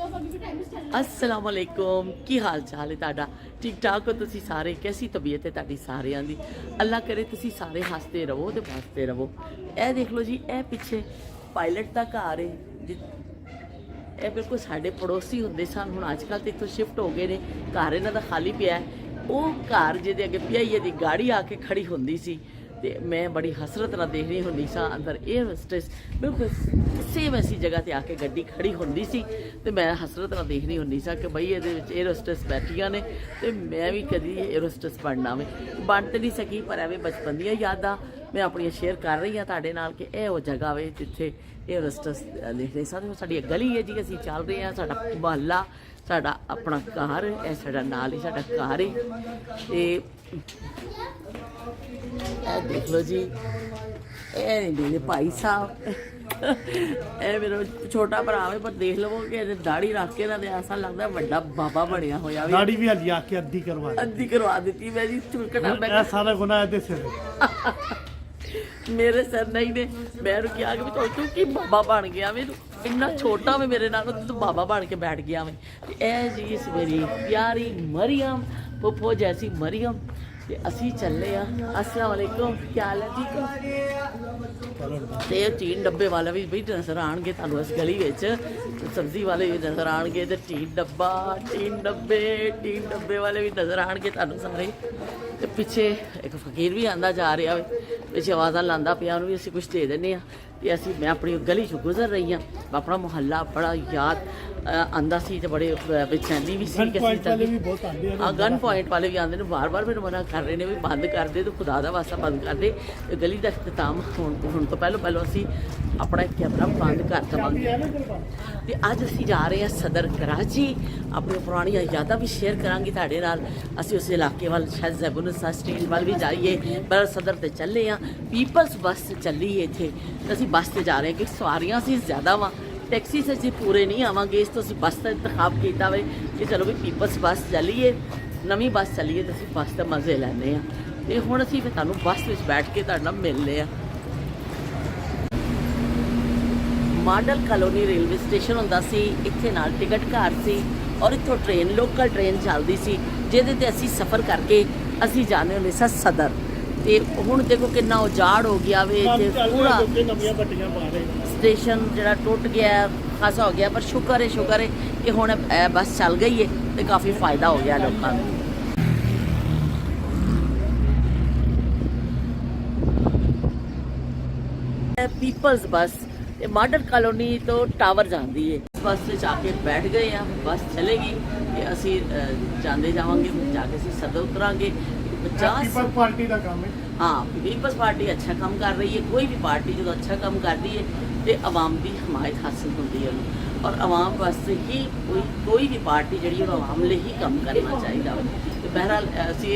अस्सलाम वालेकुम की हाल चाल है तुहाडा ठीक ठाक हो तुसी सारे कैसी तबीयत है तुहाडी सारियां दी अल्लाह करे तुसी सारे हसते रहो ते बसते रहो। ए देख लो जी ए पिछे पायलट दा घर है ए बिल्कुल साडे पड़ोसी हुंदे सन हुण अजकल ते इत्थों शिफ्ट हो गए ने घर इन्हां दा खाली पिया है। ਉਹ घर ਜਿਹਦੇ ਅੱਗੇ ਪਿਆਈਏ ਦੀ गाड़ी आके खड़ी ਹੁੰਦੀ ਸੀ ਤੇ मैं बड़ी हसरत ਨਾਲ देखनी ਹੁੰਦੀ ਸਾਂ अंदर एयर होस्टेस बिल्कुल सेम ऐसी जगह ਤੇ आके ਗੱਡੀ खड़ी ਹੁੰਦੀ ਸੀ ਤੇ मैं हसरत ਨਾਲ देखनी ਹੁੰਦੀ ਸਾਂ कि ਬਈ ਇਹਦੇ ਵਿੱਚ एयर होस्टेस ਬੈਠੀਆਂ ਨੇ ਤੇ मैं भी कदी एयर होस्टेस ਬਣਨਾ ਵੇ ਬਣ ਤੇ ਨਹੀਂ ਸਕੀ ਪਰ ਐਵੇਂ ਬਚਪਨ ਦੀਆਂ ਯਾਦਾਂ मैं ਆਪਣੀਆਂ ਸ਼ੇਅਰ ਕਰ ਰਹੀ ਹਾਂ ਤੁਹਾਡੇ ਨਾਲ ਕਿ ਇਹ ਉਹ ਜਗ੍ਹਾ ਵੇ ਜਿੱਥੇ एयर होस्टेस देखने सारे साड़ी गली है जी असीं चल रहे हैं साडा मुहल्ला साडा अपना घर है साडा नाल ही साडा घर है ते देख लो जी ए मेरे भाई साहब ए मेरा छोटा भरा है पर देख लो कि दाढ़ी रख के ना ऐसा लगता बड़ा बाबा बनया होया दाढ़ी भी हल्ली आके अद्धी करवा दी मैं जी चुलकटा मैं सारा गुनाह दे सिर मेरे सिर नहीं ने मैं क्या कि तू की बाबा बन गया मैं इन्ना छोटा मैं मेरे नाल तू बाबा बन के बैठ गया मैं ए जी इस मेरी प्यारी मरियम पुप्पो जैसी मरियम ते असी चले अस्सलाम वालेकुम क्या हाल है ठीक हो ते तीन डब्बे वाले भी बई नजर आएंगे तुहानू इस गली विच सब्जी वाले भी नजर आएंगे ते तीन डब्बे वाले भी नजर आएंगे तुहानू सारे ते पीछे एक फकीर भी आंदा जा रहा है पिछे आवाज़ा लांदा पिया भी असीं कुछ दे देने ते असीं मैं अपनी गली चो गुजर रही हाँ अपना मुहल्ला बड़ा याद आंदा सी ते बड़े बेचैनी भी सी गन पॉइंट वाले भी आते हैं बार बार मैंने मना कर रहे हैं भी बंद कर दे तो खुदा दा वास्ता बंद कर दे गली का इख्तिताम होने तो पहलों असीं अपना कैमरा बंद कर देवांगे ते अज असीं जा रहे हैं सदर कराची अपनी पुरानी यादां भी शेयर करांगे तुहाडे नाल असीं उस इलाके वाल शायद ज़ैबुनिसा स्ट्रीट वाल भी जाइए पर सदर ते चले हाँ पीपल्स बस चली है इत्थे असीं बस से जा रहे हैं कि सवारियां असीं ज़्यादा वा टैक्सी से असीं पूरे नहीं आवांगे इस तो असीं बस का इंतखाब किया वे कि चलो भी पीपल्स बस चलीए नवीं बस चलीए तो असीं बस के मज़े लैने ते हुण असीं फिर तुहानूं बस विच बैठ के तुहाडे नाल मिलने आ। मॉडल कॉलोनी रेलवे स्टेशन होंदा सी इत्थे नाल टिकट घर सी और इत्थों ट्रेन लोकल ट्रेन चलदी सी जिहदे ते असीं सफ़र करके असीं जाने होंदे सा सदर ते हुण देखो कितना उजाड़ हो गया वे ते पूरा स्टेशन जिहड़ा टुट गया खासा हो गया पर शुक्र है कि हुण बस चल गई है तो काफ़ी फ़ायदा हो गया लोगों को। पीपल्स बस मॉडल कॉलोनी तो टावर जाती है बस से जाके बैठ गए हैं बस चलेगी कि असी जाते जावांगे जाके असी सदर उतरांगे 50 पार्टी का काम है हाँ पीपल्स पार्टी अच्छा काम कर रही है कोई भी पार्टी जो अच्छा काम करती है तो आवाम की हमायत हासिल होती है और आवाम वास्ते ही कोई भी पार्टी जी आवाम लिए ही काम करना चाहिए। तो बहरहाल असी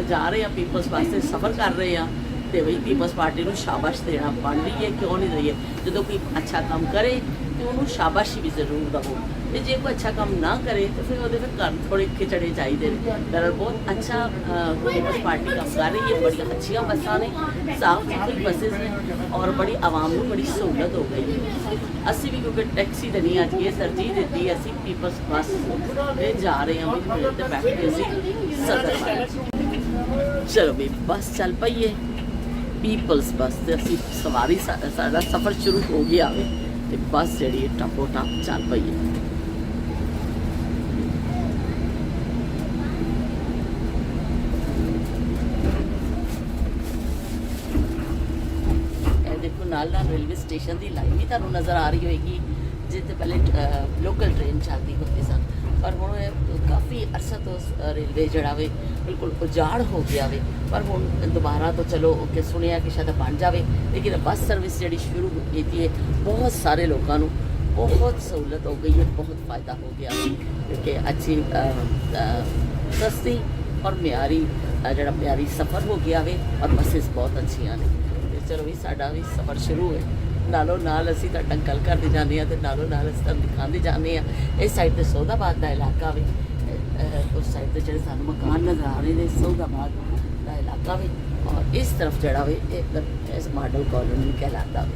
जा रहे हैं पीपल्स वास्ते सफ़र कर रहे हैं तो बई पीपल्स पार्टी को शाबाश देना बन रही है क्यों नहीं रही है जो कोई अच्छा काम करे तो उन्होंने शाबाशी भी जरूर दवो तो जो कोई अच्छा काम ना करे तो फिर वो घर थोड़े खिचड़े चाहिए। दरअसल बहुत अच्छा पीपल्स पार्टी काम कर रही है बड़ी अच्छी बसा ने साफ सुथरी बसेज ने और बड़ी आवाम को बड़ी सहूलत हो गई है। असी भी क्योंकि टैक्सी तो नहीं अज ये तरजीह दी असी पीपल्स बस जा रहे हैं तो बैठ के असी सदर चलो भी बस चल पई है पीपल्स बस से असी सवारी साडा सफ़र शुरू हो गया है तो बस जी टपो टप चल पई है। देखो नाल रेलवे स्टेशन की लाइन भी तुहानूं नज़र आ रही होगी जिते पहले लोकल ट्रेन चलती होती सन पर हुण काफ़ी अरसा तो रेलवे जड़ा वे बिल्कुल उजाड़ हो गया वे पर हुण दोबारा तो चलो कि सुनिया कि शायद बन जाए लेकिन बस सर्विस जी शुरू की है बहुत सारे लोगों को बहुत सहूलत हो गई है बहुत फ़ायदा हो गया क्योंकि अच्छी सस्ती और म्यारी जड़ा म्यारी सफ़र हो गया वे और बसेस बहुत अच्छिया ने चलो भी साडा भी सफ़र शुरू है नालों नाल असी तुहाडा गल करते जाने तो नालों नाल असीं तुहानूं दिखाते जाने इस साइड ते सौदाबाद का इलाका भी उस साइड ते जिहड़े सानूं मकान नज़र आ रहे हैं सौदाबाद का इलाका भी और इस तरफ जड़ा वे इस मॉडल कॉलोनी कहलाता वे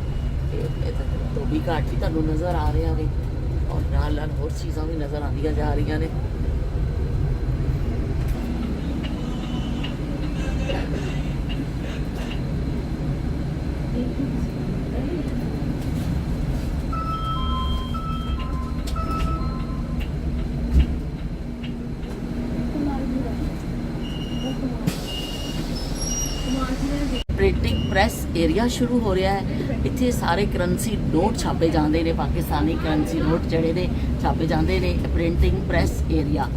धोबी घाट भी तुहानूं नज़र आ रहा है और नाल नाल होर चीज़ां भी नज़र आंदियां जा रही ने। ਪ੍ਰਿੰਟਿੰਗ ਪ੍ਰੈਸ ਏਰੀਆ ਸ਼ੁਰੂ ਹੋ ਰਿਹਾ ਹੈ। ਇੱਥੇ ਸਾਰੇ ਕਰੰਸੀ ਨੋਟ ਛਾਪੇ ਜਾਂਦੇ ਨੇ, ਪਾਕਿਸਤਾਨੀ ਕਰੰਸੀ ਨੋਟ ਜਿਹੜੇ ਨੇ ਛਾਪੇ ਜਾਂਦੇ ਨੇ। ਪ੍ਰਿੰਟਿੰਗ ਪ੍ਰੈਸ ਏਰੀਆ,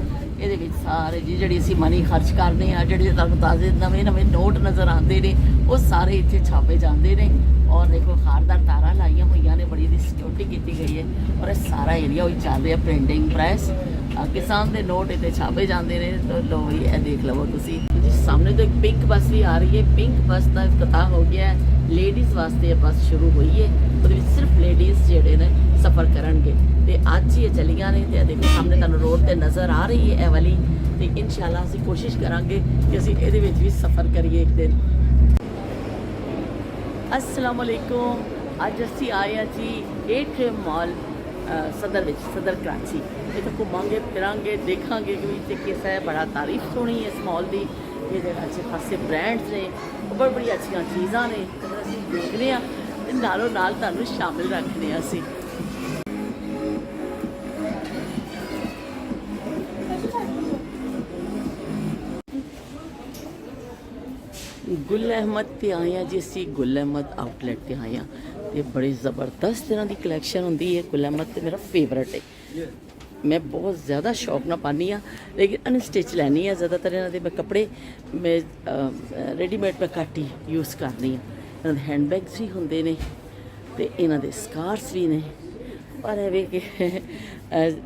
ਇਹਦੇ ਵਿੱਚ ਸਾਰੇ ਜਿਹੜੀ ਅਸੀਂ ਮਨੀ ਖਰਚ ਕਰਦੇ ਆ, ਜਿਹੜੇ ਤੁਹਾਨੂੰ ਤਾਜ਼ੇ ਨਵੇਂ ਨਵੇਂ ਨੋਟ ਨਜ਼ਰ ਆਉਂਦੇ ਨੇ, ਉਹ ਸਾਰੇ ਇੱਥੇ ਛਾਪੇ ਜਾਂਦੇ ਨੇ। ਔਰ ਦੇਖੋ ਖਾਰਦਾਰ ਤਾਰਾਂ ਲਾਈਆਂ ਹੋਈਆਂ ਨੇ, ਬੜੀ ਦੀ ਸਿਕਿਉਰਿਟੀ ਕੀਤੀ ਗਈ ਹੈ। ਔਰ ਇਹ ਸਾਰਾ ਏਰੀਆ ਉਹੀ ਚੱਲ ਰਿਹਾ ਪ੍ਰਿੰਟਿੰਗ ਪ੍ਰੈਸ। ਪਾਕਿਸਤਾਨ ਦੇ ਨੋਟ ਇੱਥੇ ਛਾਪੇ ਜਾਂਦੇ ਨੇ। ਲੋ ਵੀ ਇਹ ਦੇਖ ਲਵੋ ਤੁਸੀਂ ਜੀ, ਸਾਹਮਣੇ ਤੋਂ ਇੱਕ ਪਿੰਕ ਬੱਸ ਵੀ ਆ ਰਹੀ ਹੈ। ਪਿੰਕ ਬੱਸ ਦਾ ਇਫਤਤਾਹ ਹੋ ਗਿਆ ਹੈ। ਲੇਡੀਜ਼ ਵਾਸਤੇ ਇਹ ਬੱਸ ਸ਼ੁਰੂ ਹੋਈ ਹੈ। ਉਹਦੇ ਵਿੱਚ ਸਿਰਫ ਲੇਡੀਜ਼ ਜਿਹੜੇ ਨੇ ਸਫ਼ਰ ਕਰਨਗੇ ਤੇ ਅੱਜ ਹੀ ਇਹ ਚੱਲੀਆਂ ਨੇ। ਤੇ ਦੇਖੋ ਸਾਹਮਣੇ ਤੁਹਾਨੂੰ ਰੋਡ ਤੇ ਨਜ਼ਰ ਆ ਰਹੀ ਹੈ ਇਹ ਵਾਲੀ। ਤੇ ਇਨਸ਼ਾਅੱਲਾ ਅਸੀਂ ਕੋਸ਼ਿਸ਼ ਕਰਾਂਗੇ ਕਿ ਅਸੀਂ ਇਹਦੇ ਵਿੱਚ ਵੀ ਸਫ਼ਰ ਕਰੀਏ ਇੱਕ ਦਿਨ। अस्सलाम वालेकुम। ਅੱਜ ਅਸੀਂ ਆਏ ਹਾਂ ਜੀ ATM ਮਾਲ ਸਦਰ ਵਿੱਚ, ਸਦਰ ਕਰਾਚੀ। ਇੱਥੇ ਘੁੰਮਾਂਗੇ ਫਿਰਾਂਗੇ, ਦੇਖਾਂਗੇ ਕਿ ਇੱਥੇ ਕਿਸ ਹੈ। ਬੜਾ ਤਾਰੀਫ ਸੁਣੀ ਇਸ ਮਾਲ ਦੀ। ਇਹਦੇ ਅੱਛੇ ਖਾਸੇ ਬ੍ਰਾਂਡਸ ਨੇ, ਬੜੀ ਅੱਛੀਆਂ ਚੀਜ਼ਾਂ ਨੇ। ਅਸੀਂ ਦੇਖਦੇ ਹਾਂ ਤੇ ਨਾਲੋਂ ਨਾਲ ਤੁਹਾਨੂੰ ਸ਼ਾਮਿਲ ਰੱਖਦੇ ਹਾਂ ਅਸੀਂ। गुल अहमद ते आए हैं जी, असी गुल अहमद आउटलैट ते आए हैं। तो बड़ी ज़बरदस्त तरह की कलैक्शन होंगी है। गुल अहमद तो मेरा फेवरेट है। मैं बहुत ज़्यादा शौक ना पानी हाँ, लेकिन अनस्टिच लैनी है ज़्यादातर। इन्हों मैं कपड़े मैं रेडीमेड मैं घट ही यूज़ करनी हाँ। इन्होंने हैंडबैग्स भी होंगे ने ते इन्हों स्कार्स भी ने। पर है कि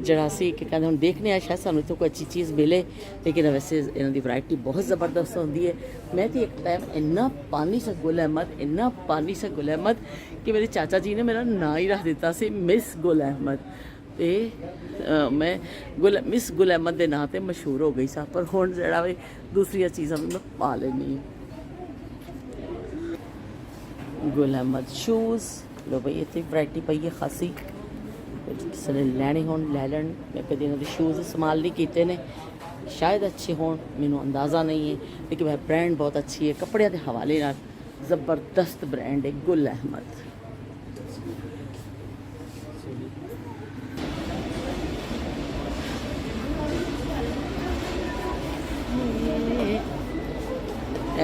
जरा असी कि कहते हम देखने शायद सानू तो कोई अच्छी चीज़ मिले, लेकिन वैसे इन्हों की वैरायटी बहुत ज़बरदस्त होती है। मैं तो एक टाइम इन्ना पानी सा गुल अहमद, इन्ना पानी सा गुल अहमद कि मेरे चाचा जी ने मेरा ना ही रख दिता से मिस गुल अहमद। तो मैं मिस गुल अहमद के नाम से मशहूर हो गई सा। पर हुण जरा भी दूसरिया चीज़ां भी मैं पा लैनी। गुल अहमद शूज़ लो भाई, इतनी वैरायटी पई है खासी। किसी ने लैने हो लै लैन। मैं कभी इन्होंने शूज़ इस्तेमाल नहीं किए ने, शायद अच्छे हों, मैनू अंदाज़ा नहीं है। लेकिन वह ब्रांड बहुत अच्छी है। कपड़े के हवाले नाल ज़बरदस्त ब्रांड है गुल अहमद।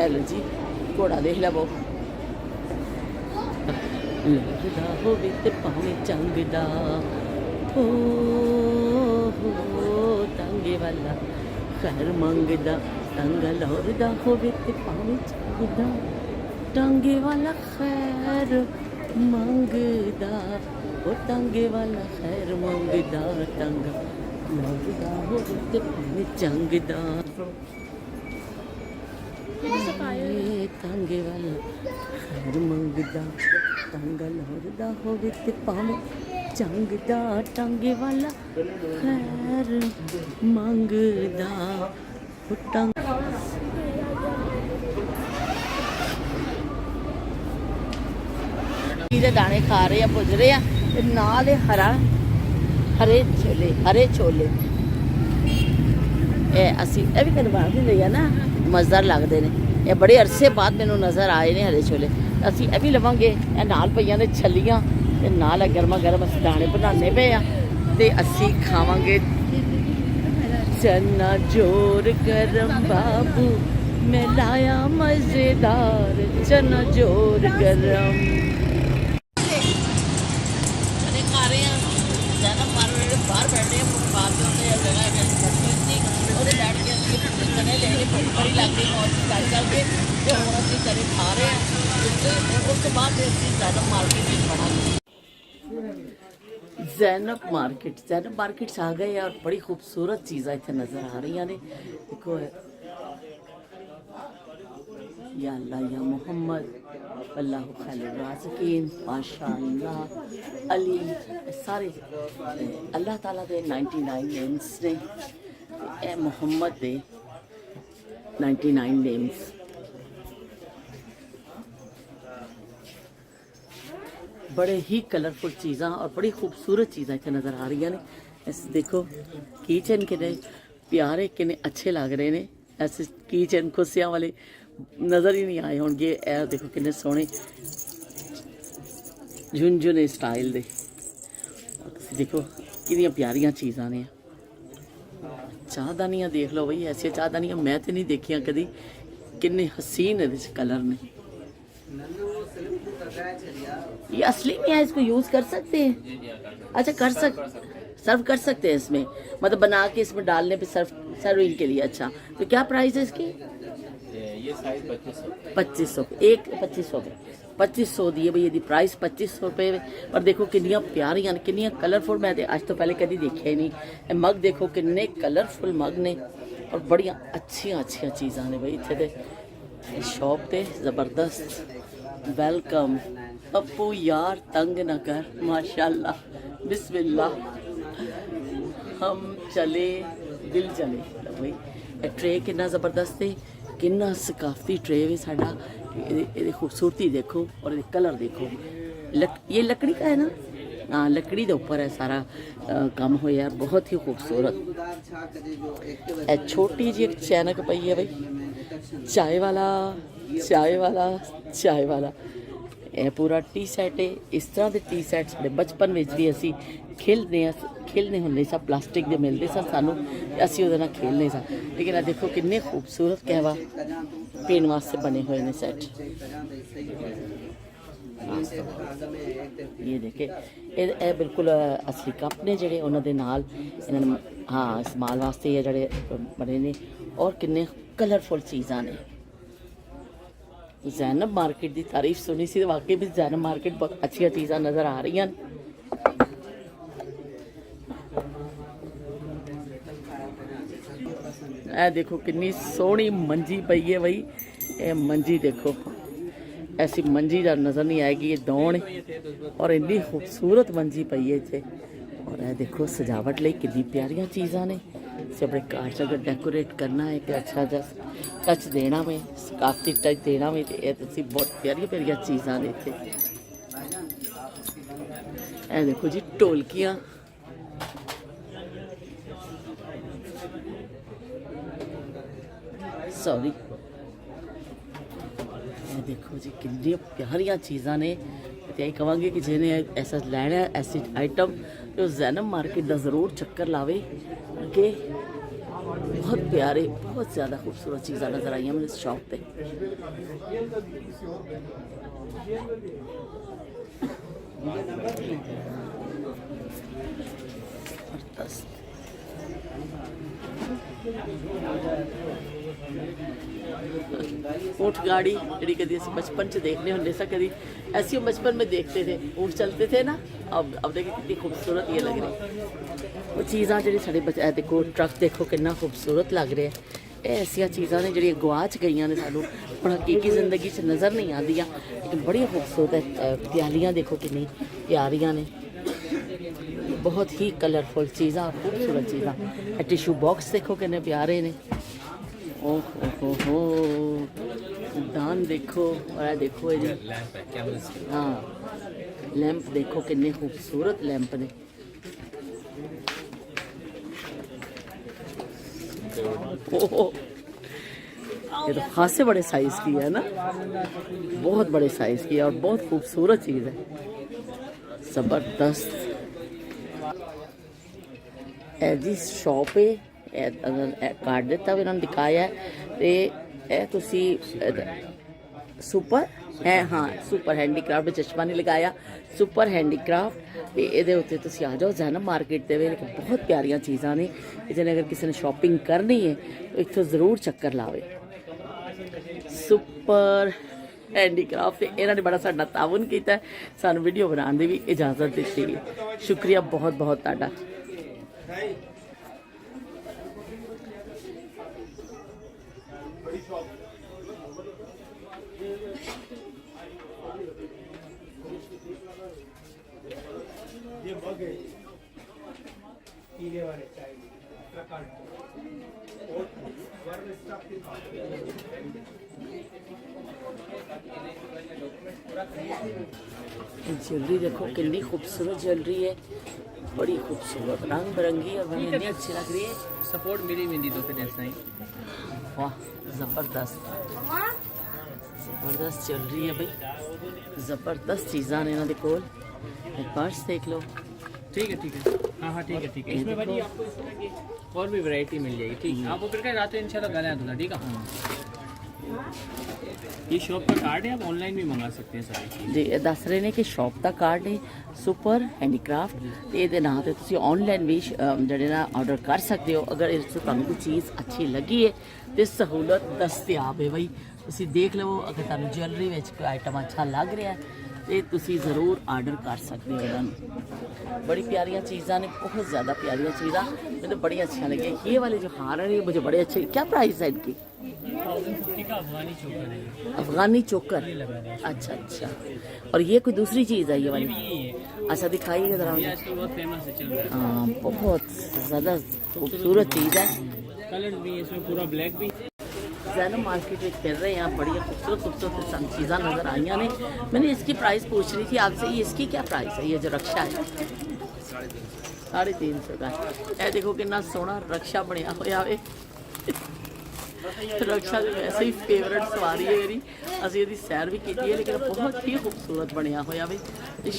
लो जी घोड़ा देख लो। लड़दा होवे ते भावें चंगदा हो तंगे वाला खैर मंगदा। टंगा लड़दा होवे ते भावें चंगदा, टंगे वाला खैर मंगदा। ओ टंगे वाला खैर मंगदा, टंगा लड़दा होवे ते भावें चंगदा। टंगे वाला खैर मंगदा, टंगा लड़दा होवे ते भावें चंगदा। टंगे वाला खैर मंगदा। दे दाने खा रहे हैं, भुज रहे हैं। नाल हरे छोले असी भी करवा दिंदे आ ना, मज़ेदार लगते हैं। ये बड़े अरसे बाद मैनू नज़र आए ने हरे छोले। असी ये भी लवांगे। नाल पईयां ने छलियां ते नाल गर्मा गर्म असी दाने बनाने पे आ ते असी खावांगे। चना जोर गरम बाबू मैं लाया मज़ेदार, चना जोर गरम। खा रहे हैं ज़्यादा बाहर बैठे हैं फुटपाथ के उत्ते जगह है और बैठ के असं चने ले बड़ी बड़ी लग गई और चल चल के तो हम असं चने खा रहे हैं। उस तो बाद असं ज़ैनब मार्केट में बनांगे। ज़ैनब मार्केट आ गए और बड़ी खूबसूरत चीज़ा इतने नज़र आ रही ने। देखो या अल्लाह या मोहम्मद अल्लाह खैरुर राज़िकीन माशाअल्लाह अली सारे अल्लाह ताला दे 99 नेम्स ने। ए मोहम्मद दे 99 नेम्स। बड़े ही कलरफुल चीज़ां और बड़ी खूबसूरत चीज़ां इतने नज़र आ रही ने। इस देखो की चेन कितने प्यारे कितने अच्छे लग रहे हैं। ऐसे की चेन खुशियां वाले नज़र ही नहीं आए होंगे। ए देखो कितने सोहने झुंझुने स्टाइल दे। देखो कितनी प्यारियां चीज़ां ने। चाहदानियाँ देख लो भाई, ऐसी चाहदानियाँ मैं तो नहीं देखियां कदी। कितने हसीन है कलर ने। ये असली में है, इसको यूज कर सकते हैं? अच्छा सर्व कर सकते हैं इसमें, मतलब बना के इसमें डालने पे सर्विंग के लिए। अच्छा तो क्या प्राइस है इसकी? ये साइज 2500 एक 2500 दिए भाई। यदि प्राइस 2500 रुपये। पर देखो कितनियां प्यारियां कितनियां कलरफुल। मैं आज तो पहले कभी देखे ही नहीं। मग देखो कितने कलरफुल मग ने और बड़िया अच्छिया चीज़ां ने भाई। इतने शॉप पे ज़बरदस्त। वेलकम पप्पू यार, तंग न कर, माशाल्लाह बिस्मिल्लाह। हम चले दिल चले भाई। ट्रे कितना ज़बरदस्त है, कितना सकाफती ट्रे है साडा। ये खूबसूरती देखो और ये कलर देखो। ये लकड़ी का है ना? हाँ लकड़ी के ऊपर है सारा काम हो यार, बहुत ही खूबसूरत। छोटी जी एक चैनक पई है भाई, चाय वाला। ਇਹ पूरा टी सैट है। इस तरह के टी सैट्स बड़े बचपन में भी असी खेलने होंगे सा। प्लास्टिक के मिलते सन सानू, असी उहदे नाल खेलने सा। लेकिन देखो कितने खूबसूरत कहवा पीने वास्ते बने हुए ने सैट। ये देखे ये बिल्कुल असली कप ने जेडे उन्हां दे नाल इन्हां हाँ इस्तेमाल वास्ते ये जेडे बने ने। और कितने कलरफुल चीज़ां ने। ज़ैनब मार्केट की तारीफ सुनी सी, वाकई भी ज़ैनब मार्केट बहुत अच्छी चीज़ां नज़र आ रही हैं। ए देखो कितनी सोहनी मंजी पई है भाई। ये मंजी देखो, ऐसी मंजी जब नज़र नहीं आएगी। ये दौड़ और इतनी खूबसूरत मंजी पई है इतने। और ये देखो सजावट लिए कितनी प्यारियां चीज़ां ने। इसे अपने घर से अगर डेकोरेट करना है कि अच्छा जैसा टच देना में, सकाफती टच देना में, तो ये बहुत प्यारियां चीज़ां ने इतने। ए देखो जी ढोलकियाँ, सॉरी देखो जी कितनी प्यारियां चीज़ां ने। यही कहांगे कि जिन्हें ऐसा लैना है ऐसी आइटम तो ज़ैनब मार्केट का ज़रूर चक्कर लावे। कि बहुत प्यारे बहुत ज़्यादा खूबसूरत चीज़ां नज़र आई मेरे इस शॉप पे। ऊँट गाड़ी जी कभी अस बचपन च देखने होंगे सा, कभी ऐसी बचपन में देखते थे। ऊँट चलते थे ना। अब देखिए कितनी खूबसूरत ये लग रही वो चीज़ां जी साढ़े बच्चे। देखो ट्रक देखो कितना खूबसूरत लग रहा है। ये ऐसिया चीज़ां ने जी गवाच गई ने सानू हुण हकीकी जिंदगी च नज़र नहीं आदियाँ, लेकिन बड़ी खूबसूरत है। प्यालियाँ देखो कितनी प्यारियां ने, बहुत ही कलरफुल चीज़ां, खूबसूरत चीज़ां। टिशू बॉक्स देखो कितने प्यारे ने। ओहो दान देखो और देखो ये हाँ लैंप देखो कितने खूबसूरत लैंप ने। ये तो खासे बड़े साइज की है ना, बहुत बड़े साइज की है और बहुत खूबसूरत चीज़ है, जबरदस्त। जी शॉप है कार्ड दिता भी इन्होंने दिखाया है। तो सुपर है हाँ सुपर हैंडीक्राफ्ट चश्मा नहीं लगाया, सुपर हैंडीक्राफ्ट ये उत्ते तुसी आ जाओ ज़ैनब मार्केट दे। लेकिन बहुत प्यारियां चीज़ां ने जिन्हें अगर किसी ने शॉपिंग करनी है तो इत्थों ज़रूर चक्कर लावे। सुपर हैंडीक्राफ्ट इन्होंने बड़ा साडा ताउन किया, सानू वीडियो बनाने की भी इजाज़त दी है। शुक्रिया बहुत बहुत तुहाडा। ये बग है पीले वाले चाय ज्वेलरी देखो कितनी खूबसूरत ज्वेलरी है, बड़ी खूबसूरत रंग बिरंगी और बड़ी इतनी अच्छी लग रही है। सपोर्ट मिली मिली तो फिर ऐसा ही वाह जबरदस्त जबरदस्त ज्वेलरी है भाई, जबरदस्त चीज़ां ने इन्होंने कोल। पर्स देख लो, ठीक है हाँ ठीक है इसमें भाई आपको इस तरह की और भी वैरायटी मिल जाएगी। ठीक है, आपको फिर कहीं रात इंशाल्लाह गला दूंगा। ठीक है, ये शॉप का कार्ड है, आप ऑनलाइन भी मंगा सकते हैं सारी चीज़। जी ਇਹ ਦੱਸ ਰਹੇ ਨੇ ਕਿ ਸ਼ਾਪ ਦਾ ਕਾਰਡ ਹੈ ਸੁਪਰ ਹੈਂਡੀਕ੍ਰਾਫਟ ਤੇ ਇਹਦੇ ਨਾਂ ਤੇ ਤੁਸੀਂ ਆਨਲਾਈਨ ਵੀ ਜਿਹੜੇ ਨਾ ਆਰਡਰ ਕਰ ਸਕਦੇ ਹੋ। ਅਗਰ ਇਸ ਤੋਂ ਤੁਹਾਨੂੰ ਕੋਈ ਚੀਜ਼ ਅੱਛੀ ਲੱਗੀ ਹੈ ਤੇ ਸਹੂਲਤ ਦਸਤਿਆਬ ਹੈ ਬਈ, ਤੁਸੀਂ ਦੇਖ ਲਵੋ। ਅਗਰ ਤੁਹਾਨੂੰ ਜੁਐਲਰੀ ਵਿੱਚ ਕੋਈ ਆਈਟਮ ਅੱਛਾ ਲੱਗ ਰਿਹਾ ਹੈ ਤੇ ਤੁਸੀਂ ਜ਼ਰੂਰ ਆਰਡਰ ਕਰ ਸਕਦੇ ਹੋ ਇਹਨਾਂ ਨੂੰ। बड़ी प्यारियाँ चीज़ां ने, बहुत ज़्यादा प्यारियाँ चीज़ां मुझे तो बड़ी अच्छी लगी। ये वाले जो हार है ये मुझे बड़े अच्छे। क्या प्राइस है इनकी? 1050 का अफगानी चोकर है। अफगानी चोकर, अच्छा। और ये कोई दूसरी चीज़ है ये वाली? यही है। अच्छा दिखाइएगा ज़रा। ये आजकल बहुत फेमस है, चल रहा है। हाँ बहुत ज़्यादा खूबसूरत चीज़ है। कलर भी है इसमें, पूरा ब्लैक भी। जैनब मार्केट में फिर रहे हैं, यहाँ बड़ी खूबसूरत चीज़ां नज़र आई ने। मैंने इसकी प्राइस पूछ रही थी आपसे, ये इसकी क्या प्राइस है? ये जो रक्षा है 350 का। ये देखो कितना सोहना रक्षा बनया होया वे। रक्षा तो वैसे ही फेवरेट सवारी है मेरी, असं ये सैर भी की है, लेकिन बहुत ही खूबसूरत बनया होया वे।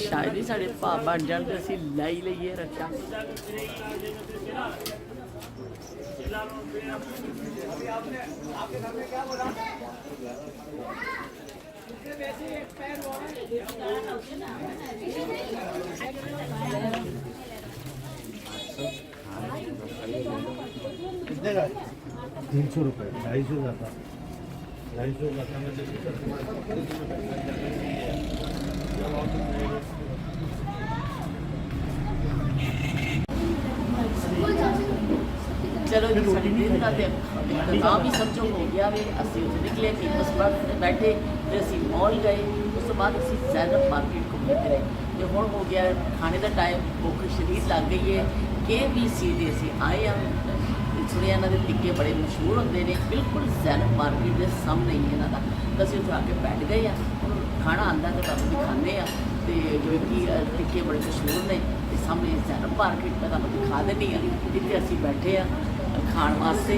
शायद ही साढ़े भाव बन जाए तो असीं लै ही लईए रक्षा। कितने का? 300 रुपये, 250 का था, 250 का था। चलो जी साड़ी दिन का इंतजाम ही समझो हो गया वे। असीं उत्थे निकले पीपल्स पार्क ते बैठे ते असीं मॉल गए, उस तो बाद असीं जैनब मार्केट घूमते रहे ते हुण हो गया खाने का टाइम, भुख शरीर लग गई है। KBC दे असीं आए हैं, सुनिया इन्हां दे टिक्के बड़े मशहूर होंदे ने, बिल्कुल जैनब मार्केट के सामने ही इन्हां दा। तो असीं उत्थे आके बैठ गए हैं, हुण खाना आंदा तो तुहानूं दिखाने आ। तो जो कि टिक्के बड़े मशहूर ने, सामने जैनब मार्केट मैं तुहानूं दिखा देनी है। इत्थे असीं बैठे हैं खाण वास्ते।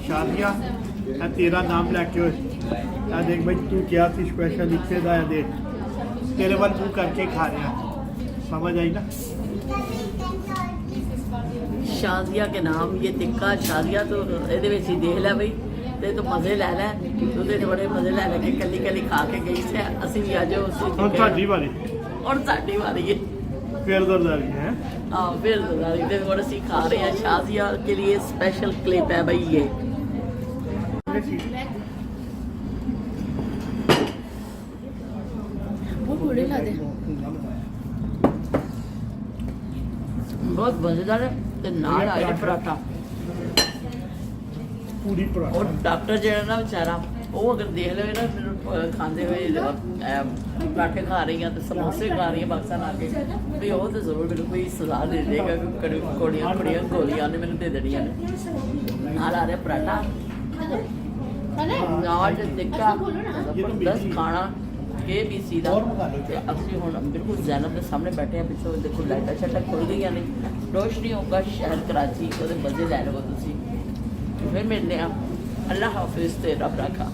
शादिया तेरा नाम लैके होए देख भाई, तू क्या थी स्पेशल लिखे दा है, देख तेरे वाल मुँह करके खा रहा, समझ आई ना? शाजिया के नाम ये टिक्का शाजिया, तो ये देख लै बई ते तो मज़े लै लै, तू तो बड़े मज़े लै लगे कली कली खा के गई से। असीं भी अज हम साडी बारी और साडी वारी है फिर दरदारी है। हाँ फिर दरदारी ते हुण असीं खा रहे हैं। शाजिया के लिए स्पेशल क्लिप है भाई ये। बहुत बड़े लादे, बहुत मज़ेदार है ते नाल आए पराठा। पूरी पराठा। और डॉक्टर ਜਿਹੜਾ ਨਾ ਵਿਚਾਰਾ ਉਹ ਅਗਰ ਦੇਖ ਲਵੇ ਨਾ ਮੈਨੂੰ ਖਾਂਦੇ ਹੋਏ ਪਰਾਠੇ ਖਾ ਰਹੀ ਆ ਤੇ ਸਮੋਸੇ ਖਾ ਰਹੀ ਆ ਪਾਕਿਸਤਾਨ ਆ ਕੇ, ਵੀ ਉਹ ਤਾਂ ਜ਼ਰੂਰ ਮੈਨੂੰ ਕੋਈ ਸਲਾਹ ਦੇ ਦੇਗਾ ਕਿ ਕੋੜੀਆਂ ਗੋਲੀਆਂ ਨੇ ਮੈਨੂੰ ਦੇ ਦੇਣੀਆਂ ਨੇ। ਨਾਲ ਆ ਰਿਹਾ ਪਰਾਠਾ ਨਾਲ ਟਿੱਕਾ, ਜ਼ਬਰਦਸਤ ਖਾਣਾ KBC ਦਾ। ਤੇ ਅਸੀਂ ਹੁਣ ਬਿਲਕੁਲ ਜ਼ੈਨਬ ਦੇ ਸਾਹਮਣੇ ਬੈਠੇ ਆ, ਪਿੱਛੋਂ ਦੇਖੋ ਲਾਈਟਾਂ ਛੱਟਾਂ ਖੁੱਲ ਗਈਆਂ ਨੇ, ਰੋਸ਼ਨੀ ਹੋਗਾ ਸ਼ਹਿਰ ਕਰਾਚੀ, ਉਹਦੇ ਮਜ਼ੇ ਲੈ ਲਵੋ ਤੁਸੀਂ। फिर मिलने, अल्लाह हाफिज़, तेरा रखा।